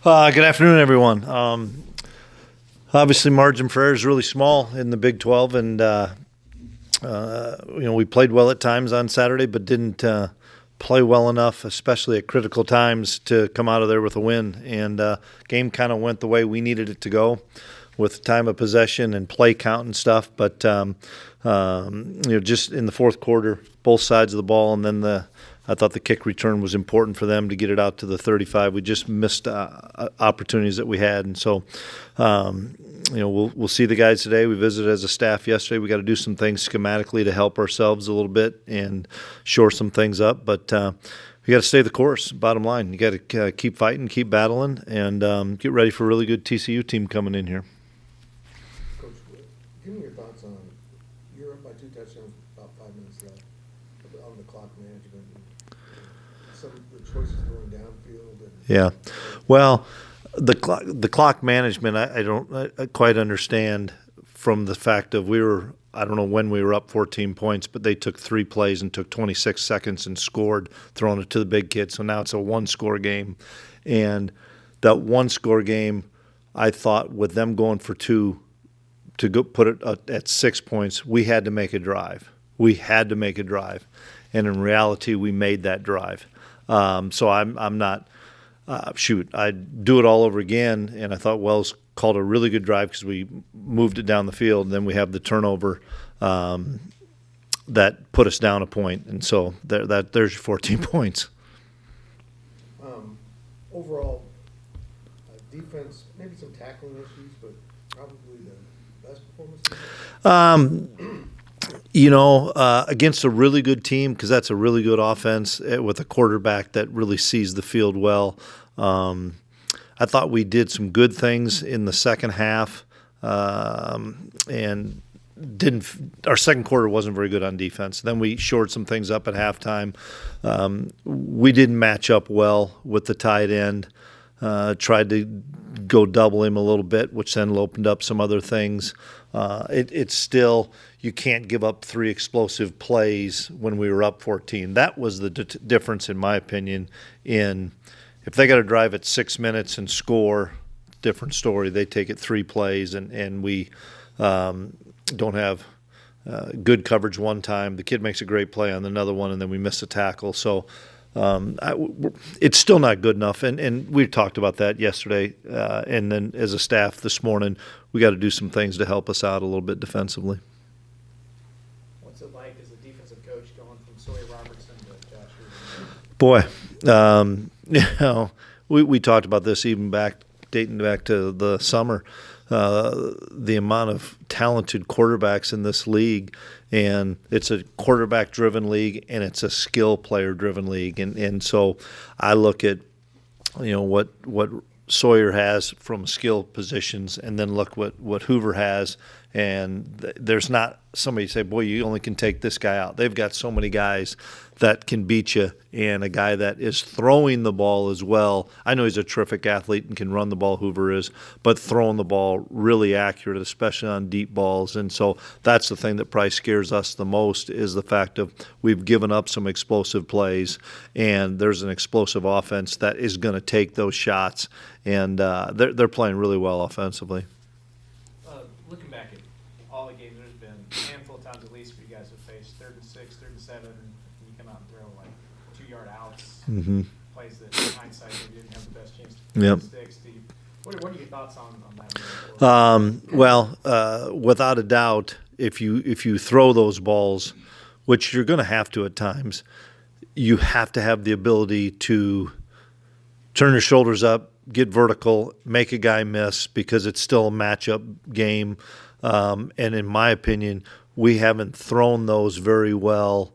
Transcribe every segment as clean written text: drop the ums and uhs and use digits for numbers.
Good afternoon, everyone. Obviously, margin for error is really small in the Big 12, and we played well at times on Saturday, but didn't play well enough, especially at critical times, to come out of there with a win. And game kind of went the way we needed it to go, with time of possession and play count and stuff. But just in the fourth quarter, both sides of the ball, and then I thought the kick return was important for them to get it out to the 35. We just missed opportunities that we had, and so we'll see the guys today. We visited as a staff yesterday. We got to do some things schematically to help ourselves a little bit and shore some things up, but you got to stay the course. Bottom line, you got to keep fighting, keep battling, and get ready for a really good TCU team coming in here. Coach, give me your thoughts on you're up by 2 touchdowns, about 5 minutes left on the clock management. Some of the choices going downfield. Yeah, well, the clock management I don't quite understand from the fact of I don't know when we were up 14 points, but they took 3 plays and took 26 seconds and scored, throwing it to the big kid. So now it's a 1-score game, and that 1-score game, I thought with them going for 2 to go put it at 6 points, we had to make a drive. And in reality, we made that drive. So I'm not I'd do it all over again. And I thought Wells called a really good drive because we moved it down the field. And then we have the turnover that put us down a point. And so there's your 14 points. Overall, defense, maybe some tackling issues, but probably the best performance. Against a really good team, because that's a really good offense with a quarterback that really sees the field well. I thought we did some good things in the second half, and our second quarter wasn't very good on defense. Then we shored some things up at halftime. We didn't match up well with the tight end. Tried to go double him a little bit, which then opened up some other things. It's still, you can't give up 3 explosive plays when we were up 14. That was the difference, in my opinion, in if they got to drive at 6 minutes and score, different story. They take it 3 plays, and we don't have good coverage one time. The kid makes a great play on another one, and then we miss a tackle. So it's still not good enough, and we talked about that yesterday. And then as a staff this morning, we got to do some things to help us out a little bit defensively. What's it like as a defensive coach going from Sawyer Robertson to Josh Boy, we talked about this even dating back to the summer. The amount of talented quarterbacks in this league, and it's a quarterback-driven league, and it's a skill player-driven league, and so I look at what Sawyer has from skill positions, and then look what Hoover has, and there's not somebody say, boy, you only can take this guy out. They've got so many guys that can beat you, and a guy that is throwing the ball as well. I know he's a terrific athlete and can run the ball, Hoover is, but throwing the ball really accurate, especially on deep balls. And so that's the thing that probably scares us the most, is the fact of we've given up some explosive plays, and there's an explosive offense that is going to take those shots, and they're playing really well offensively. Looking back at all the games, there's been a handful of times at least where you guys have faced 3rd and 6, 3rd and 7, and you come out and throw like 2-yard outs, plays that in hindsight maybe didn't have the best chance to Yep. stick. Steve, what are your thoughts on that? Without a doubt, if you throw those balls, which you're going to have to at times, you have to have the ability to turn your shoulders up, get vertical, make a guy miss, because it's still a matchup game. And in my opinion, we haven't thrown those very well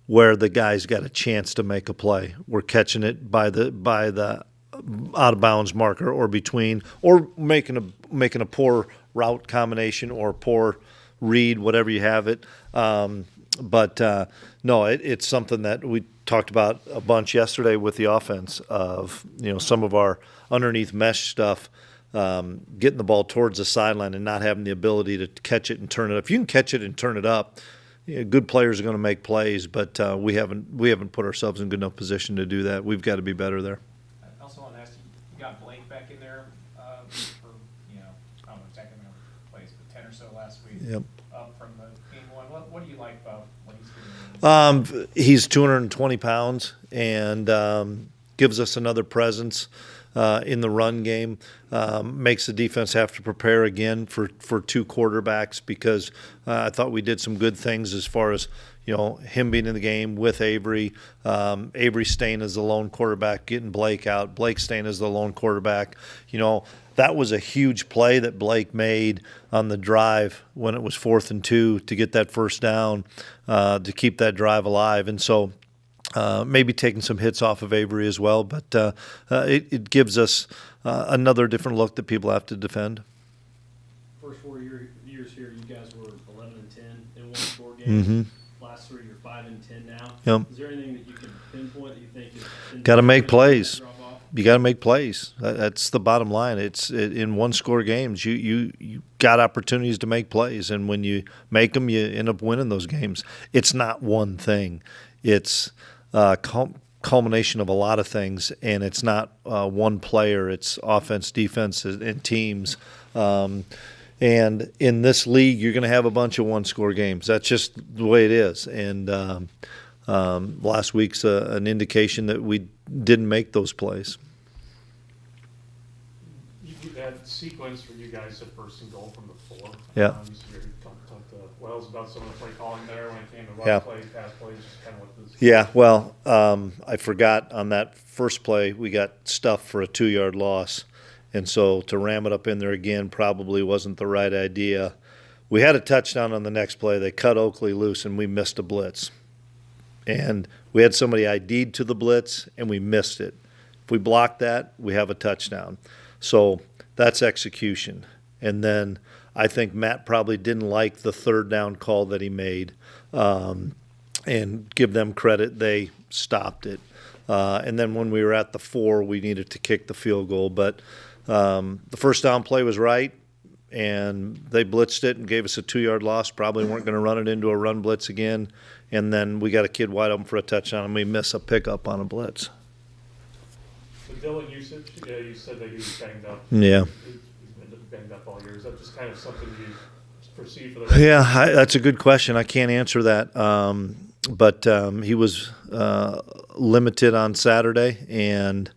where the guy's got a chance to make a play. We're catching it by the out of bounds marker or between, or making a poor route combination or poor read, whatever you have it. But it's something that we talked about a bunch yesterday with the offense of, some of our underneath mesh stuff, getting the ball towards the sideline and not having the ability to catch it and turn it up. If you can catch it and turn it up, good players are going to make plays, but we haven't put ourselves in good enough position to do that. We've got to be better there. I also want to ask you got Blake back in there for, I don't know exactly how many plays, but 10 or so last week. Yep. Up from the game one. What do you like about what he's doing? He's 220 pounds and gives us another presence in the run game. Makes the defense have to prepare again for two quarterbacks because I thought we did some good things as far as him being in the game with Avery. Avery staying as the lone quarterback, getting Blake out. Blake staying as the lone quarterback. That was a huge play that Blake made on the drive when it was 4th and 2 to get that first down to keep that drive alive. And so maybe taking some hits off of Avery as well, but it gives us another different look that people have to defend. First 4 years here, you guys were 11-10 in one score games. Mm-hmm. Last 3, you're 5-10 now. Yep. Is there anything that you can pinpoint that you think is Got to make plays. drop off? You got to make plays. That's the bottom line. In one-score games, you got opportunities to make plays, and when you make them, you end up winning those games. It's not one thing. It's culmination of a lot of things, and it's not one player. It's offense, defense, and teams. And in this league, you're going to have a bunch of one-score games. That's just the way it is. And last week's an indication that we didn't make those plays. You had sequence for you guys at 1st and goal from the 4. Yeah. So you talked to Wells about some of the play calling there when it came to Yeah. run plays, pass plays, just kind of what this. Yeah, well, I forgot on that first play, we got stuffed for a 2-yard loss. And so to ram it up in there again probably wasn't the right idea. We had a touchdown on the next play. They cut Oakley loose, and we missed a blitz. And we had somebody ID'd to the blitz, and we missed it. If we block that, we have a touchdown. So that's execution. And then I think Matt probably didn't like the 3rd down call that he made. And give them credit, they stopped it. And then when we were at the 4, we needed to kick the field goal. But the first down play was right, and they blitzed it and gave us a 2-yard loss. Probably weren't going to run it into a run blitz again. And then we got a kid wide open for a touchdown, and we miss a pickup on a blitz. So Dylan usage, you said that he was banged up. Yeah. He's been banged up all year. Is that just kind of something you foresee for the rest Yeah, that's a good question. I can't answer that. But he was limited on Saturday, and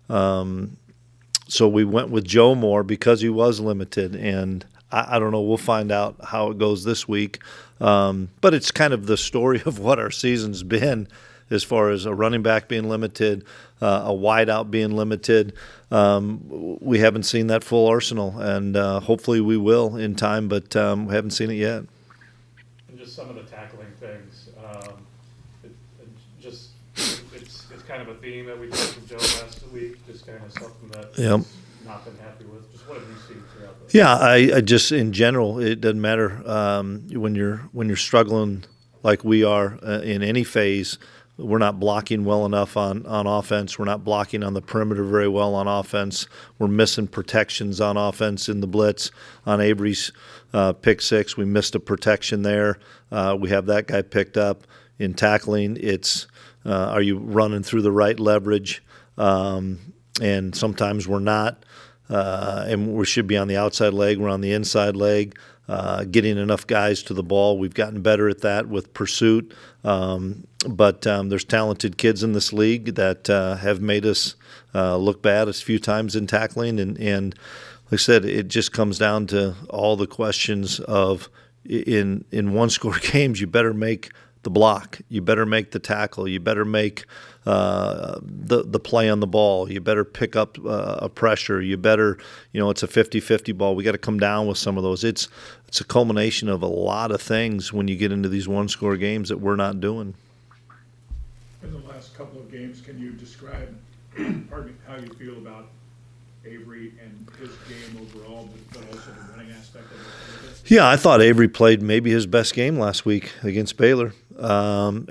so we went with Joe Moore because he was limited. And I don't know. We'll find out how it goes this week. But it's kind of the story of what our season's been as far as a running back being limited, a wideout being limited. We haven't seen that full arsenal, and hopefully we will in time, but we haven't seen it yet. And just some of the tackling things. It's kind of a theme that we talked to Joe last week, just kind of something that Yep. he's not been happy with. Just what have you seen throughout this? Yeah, I just in general, it doesn't matter when you're struggling like we are in any phase. We're not blocking well enough on offense. We're not blocking on the perimeter very well on offense. We're missing protections on offense in the blitz. On Avery's pick 6, we missed a protection there. We have that guy picked up. In tackling, it's are you running through the right leverage? And sometimes we're not. And we should be on the outside leg. We're on the inside leg. Getting enough guys to the ball. We've gotten better at that with pursuit. But there's talented kids in this league that have made us look bad a few times in tackling. And like I said, it just comes down to all the questions of in one-score games, you better make the block. You better make the tackle. You better make the play on the ball. You better pick up a pressure. You better, it's a 50-50 ball. We got to come down with some of those. It's a culmination of a lot of things when you get into these one-score games that we're not doing. In the last couple of games, can you describe, pardon me, how you feel about Avery and his game overall, but also the running aspect of it? Yeah, I thought Avery played maybe his best game last week against Baylor.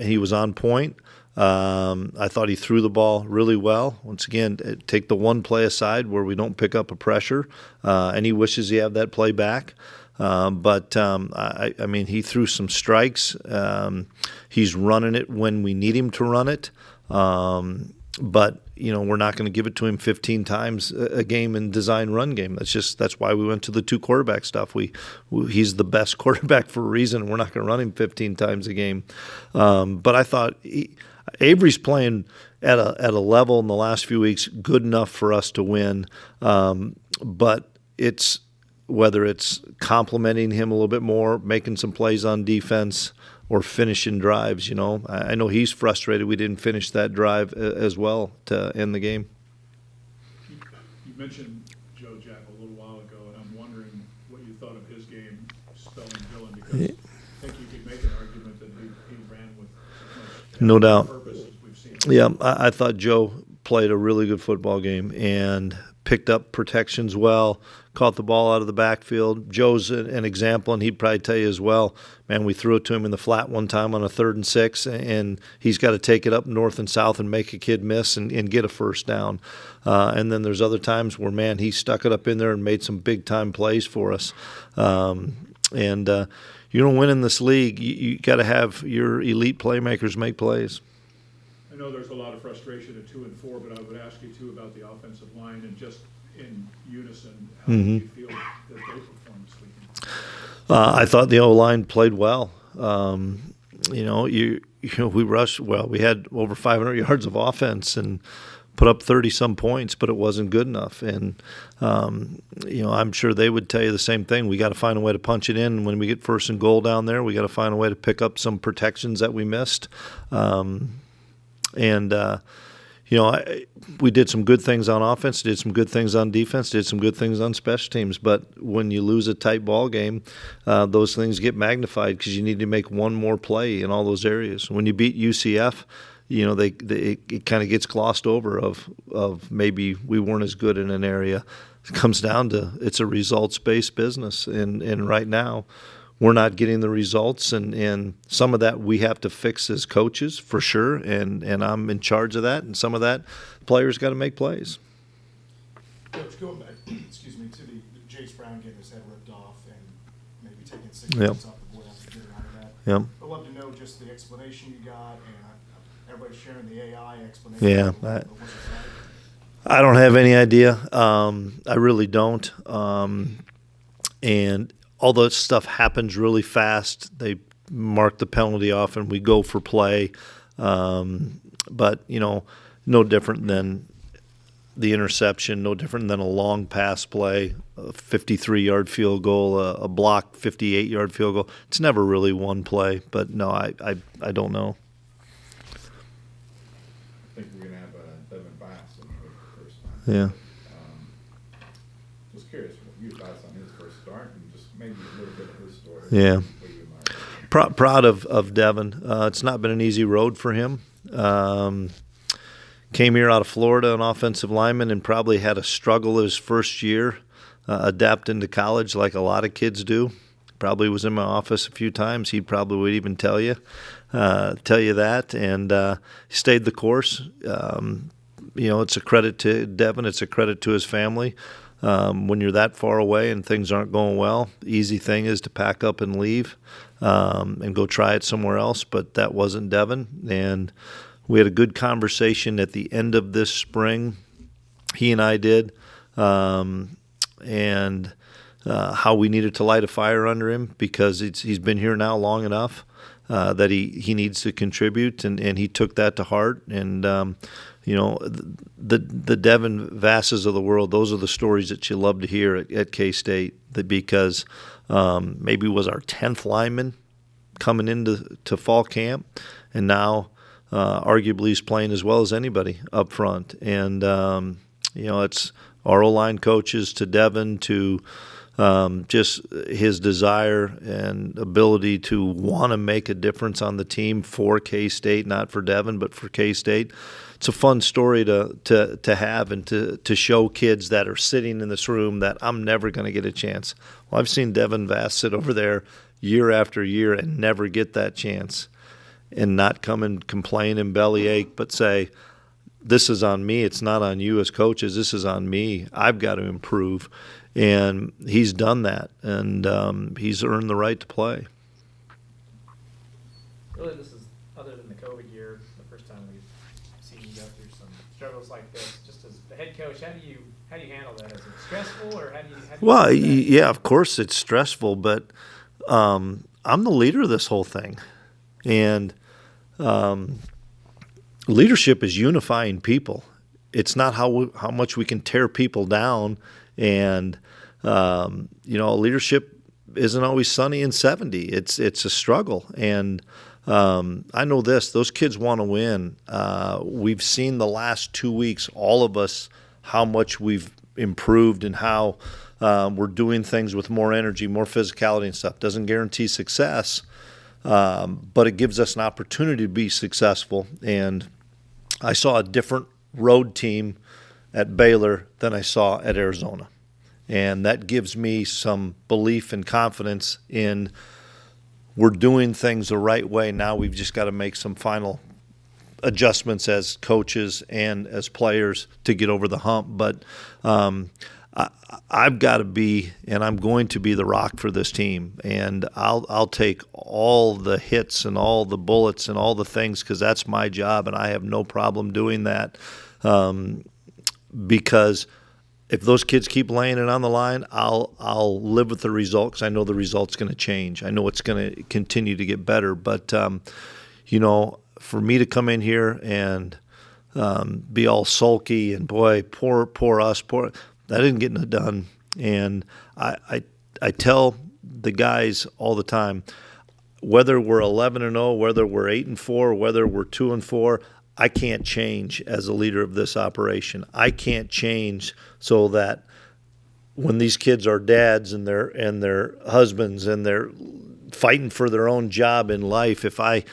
He was on point. I thought he threw the ball really well. Once again, take the one play aside where we don't pick up a pressure, and he wishes he had that play back. But I mean, he threw some strikes. He's running it when we need him to run it. But we're not going to give it to him 15 times a game in design run game. That's why we went to the 2 quarterback stuff. He's the best quarterback for a reason. We're not going to run him 15 times a game. But I thought Avery's playing at a level in the last few weeks good enough for us to win. But it's whether it's complimenting him a little bit more, making some plays on defense, or finishing drives. I know he's frustrated we didn't finish that drive as well to end the game. You mentioned Joe Jack a little while ago, and I'm wondering what you thought of his game spelling Dylan, because I think you could make an argument that he ran with as much No doubt. purpose as we've seen. Yeah, I thought Joe played a really good football game and picked up protections well, caught the ball out of the backfield. Joe's an example, and he'd probably tell you as well, man, we threw it to him in the flat one time on a 3rd and 6, and he's got to take it up north and south and make a kid miss and get a first down. And then there's other times where, man, he stuck it up in there and made some big-time plays for us. And you don't win in this league, you got to have your elite playmakers make plays. I know there's a lot of frustration at 2 and 4, but I would ask you too about the offensive line and just in unison, how do you feel that they performed this weekend? I thought the O-line played well. We rushed well. We had over 500 yards of offense and put up 30-some points, but it wasn't good enough. And I'm sure they would tell you the same thing. We got to find a way to punch it in. When we get 1st and goal down there, we got to find a way to pick up some protections that we missed. We did some good things on offense, did some good things on defense, did some good things on special teams. But when you lose a tight ball game, those things get magnified because you need to make one more play in all those areas. When you beat UCF, it kind of gets glossed over of maybe we weren't as good in an area. It comes down to it's a results-based business, and right now we're not getting the results, and some of that we have to fix as coaches for sure, and I'm in charge of that, and some of that players got to make plays. Coach, going back, excuse me, to the Jace Brown getting his head ripped off and maybe taking 6 Yep. minutes off the board after getting out of that. Yep. I'd love to know just the explanation you got, and everybody's sharing the AI explanation. Yeah, But what's it like? I don't have any idea. I really don't. And all that stuff happens really fast. They mark the penalty off, and we go for play. But no different than the interception, no different than a long pass play, a 53-yard field goal, a block 58-yard field goal. It's never really one play. But no, I don't know. I think we're gonna have Devin Bass in here for the first time. Yeah. Just curious what your thoughts on his first start and just maybe a little bit of his story. Yeah. What you admire. Proud of Devin. It's not been an easy road for him. Came here out of Florida, an offensive lineman, and probably had a struggle his first year adapting to college like a lot of kids do. Probably was in my office a few times. He probably would even tell you that. And he stayed the course. It's a credit to Devin. It's a credit to his family. When you're that far away and things aren't going well, the easy thing is to pack up and leave and go try it somewhere else. But that wasn't Devin. And we had a good conversation at the end of this spring. He and I did. And how we needed to light a fire under him because he's been here now long enough that he needs to contribute, and he took that to heart. And the Devin Vasses of the world, those are the stories that you love to hear at K-State, because maybe was our 10th lineman coming into fall camp, and now arguably he's playing as well as anybody up front. And it's our O-line coaches to Devin to just his desire and ability to want to make a difference on the team for K-State, not for Devin, but for K-State. It's a fun story to have and to show kids that are sitting in this room that I'm never going to get a chance. Well, I've seen Devin Vass sit over there year after year and never get that chance and not come and complain and bellyache, but say, this is on me. It's not on you as coaches. This is on me. I've got to improve. And he's done that, and he's earned the right to play. Really, this is, other than the COVID year, the first time we've seen you go through some struggles like head coach, how do you handle that? Is it stressful, or how do you Well, do that? yeah, of course it's stressful, but I'm the leader of this whole thing, and leadership is unifying people. It's not how much we can tear people down, and leadership isn't always sunny and 70. It's a struggle, and I know this: those kids want to win. We've seen the last 2 weeks, all of us, how much we've improved and how we're doing things with more energy, more physicality and stuff. Doesn't guarantee success, but it gives us an opportunity to be successful. And I saw a different road team at Baylor than I saw at Arizona. And that gives me some belief and confidence in we're doing things the right way. Now we've just got to make some final adjustments as coaches and as players to get over the hump. But I've got to be, and I'm going to be the rock for this team. And I'll take all the hits and all the bullets and all the things because that's my job, and I have no problem doing that because if those kids keep laying it on the line, I'll live with the result because I know the result's going to change. I know it's going to continue to get better. But, for me to come in here and be all sulky and, boy, poor us, that isn't getting it done. And I tell the guys all the time, whether we're 11-0, whether we're 8-4, whether we're 2-4, I can't change as a leader of this operation. I can't change so that when these kids are dads and their husbands and they're fighting for their own job in life, if I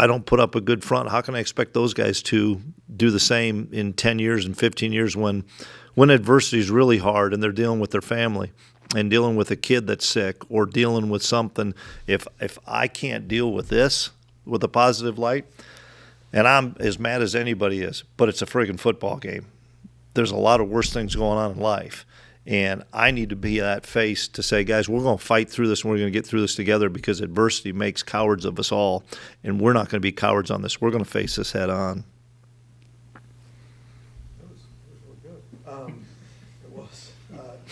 don't put up a good front, how can I expect those guys to do the same in 10 years and 15 years when adversity is really hard and they're dealing with their family and dealing with a kid that's sick or dealing with something? If I can't deal with this with a positive light, and I'm as mad as anybody is, but it's a friggin' football game. There's a lot of worse things going on in life. And I need to be that face to say, guys, we're going to fight through this and we're going to get through this together because adversity makes cowards of us all. And we're not going to be cowards on this. We're going to face this head on. That was really good. It was.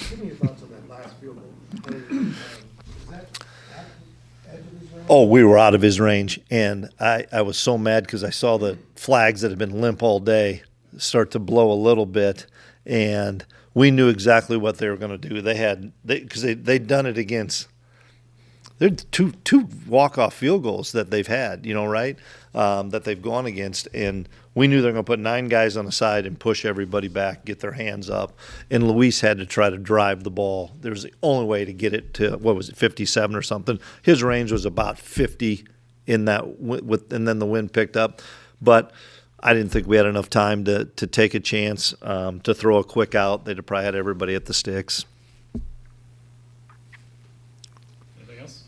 Give me your thoughts on that last field goal. Is that at the edge of his range? Oh, we were out of his range. And I was so mad because I saw the flags that had been limp all day start to blow a little bit. And we knew exactly what they were going to do. They'd done it against. They're two walk-off field goals that they've had, right? That they've gone against, and we knew they were going to put 9 guys on the side and push everybody back, get their hands up. And Luis had to try to drive the ball. There's the only way to get it to 57 or something. His range was about 50 in that, and then the wind picked up, but I didn't think we had enough time to take a chance to throw a quick out. They'd have probably had everybody at the sticks. Anything else?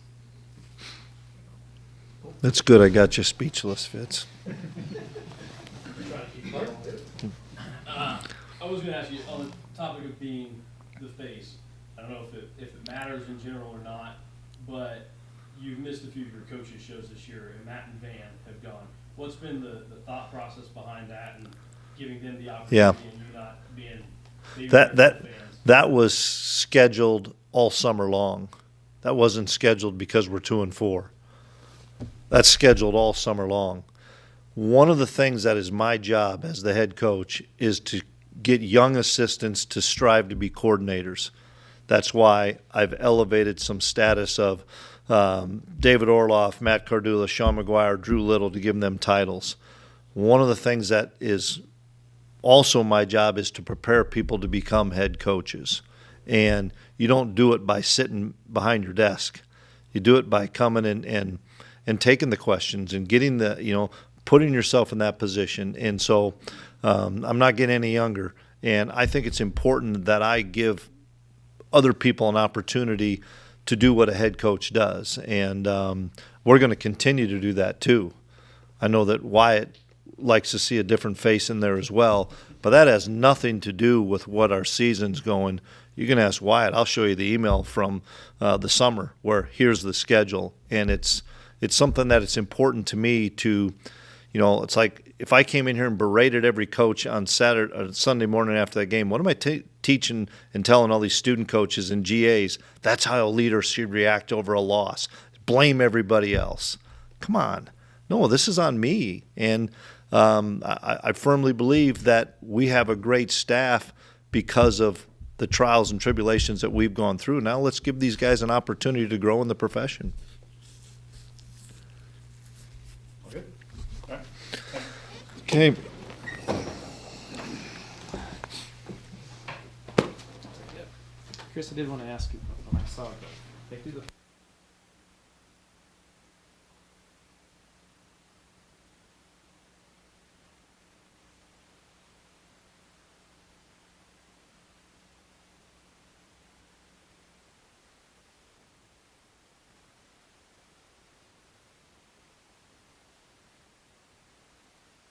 That's good. I got you speechless, Fitz. I was going to ask you on the topic of being the face. I don't know if it matters in general or not, but you've missed a few of your coaches shows this year, and Matt and Van have gone. What's been the thought process behind that and giving them the opportunity and you not being that was scheduled all summer long. That wasn't scheduled because we're 2-4. That's scheduled all summer long. One of the things that is my job as the head coach is to get young assistants to strive to be coordinators. That's why I've elevated some status of David Orloff, Matt Cardula, Sean McGuire, Drew Little to give them titles. One of the things that is also my job is to prepare people to become head coaches. And you don't do it by sitting behind your desk. You do it by coming and taking the questions and getting putting yourself in that position. And so I'm not getting any younger. And I think it's important that I give other people an opportunity to do what a head coach does. And we're going to continue to do that too. I know that Wyatt likes to see a different face in there as well, but that has nothing to do with what our season's going. You can ask Wyatt. I'll show you the email from the summer where here's the schedule. And it's something that it's important to me to, You know, it's like if I came in here and berated every coach on Sunday morning after that game, what am I teaching and telling all these student coaches and GAs? That's how a leader should react over a loss. Blame everybody else. Come on. No, this is on me. And I firmly believe that we have a great staff because of the trials and tribulations that we've gone through. Now let's give these guys an opportunity to grow in the profession. Okay. All right. Okay. Chris, I did want to ask you when I saw it, they do the